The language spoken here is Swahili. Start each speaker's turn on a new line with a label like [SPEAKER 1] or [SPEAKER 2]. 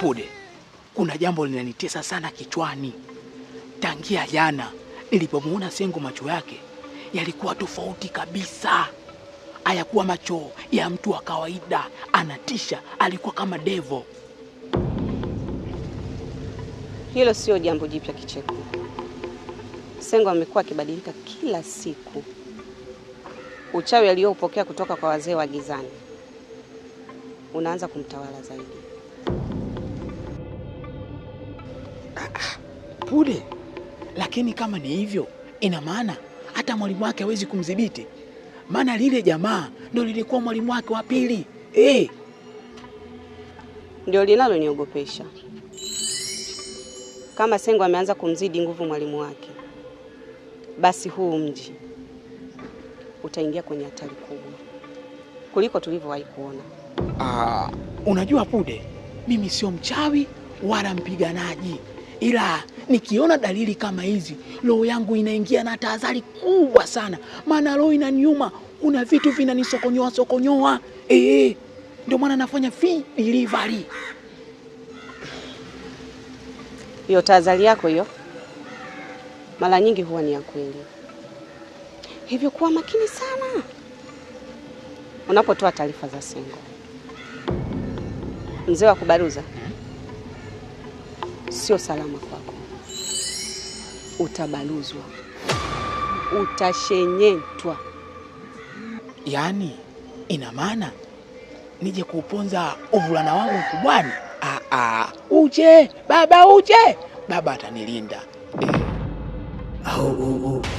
[SPEAKER 1] Pude, kuna jambo linanitesa sana kichwani. Tangia jana nilipomuona Sengo, macho yake yalikuwa tofauti kabisa. Hayakuwa macho ya mtu wa kawaida, anatisha, alikuwa kama devo.
[SPEAKER 2] Hilo sio jambo jipya Kicheko. Sengo amekuwa akibadilika kila siku. Uchawi aliopokea kutoka kwa wazee wa gizani unaanza kumtawala zaidi.
[SPEAKER 1] Pude, lakini kama ni hivyo, ina maana hata mwalimu wake hawezi kumdhibiti. Maana lile jamaa ndio lilikuwa mwalimu wake wa pili.
[SPEAKER 2] Ndio linaloniogopesha. Kama Sengo ameanza kumzidi nguvu mwalimu wake, basi huu mji utaingia kwenye hatari kubwa kuliko tulivyowahi kuona.
[SPEAKER 1] Unajua Pude, mimi sio mchawi wala mpiganaji, ila nikiona dalili kama hizi roho yangu inaingia na tahadhari kubwa sana. Maana roho inaniuma, kuna vitu vinanisokonyoa. Ndio maana nafanya free delivery.
[SPEAKER 2] Hiyo tahadhari yako hiyo mara nyingi huwa ni ya kweli. Hivyo kuwa makini sana unapotoa taarifa za Sengo. Mzee wa kubaruza sio salama kwako. Utabaluzwa, utashenyetwa.
[SPEAKER 1] Yaani ina maana nije kuuponza uvulana wangu mkubwani? Uje baba, uje baba, atanilinda. Au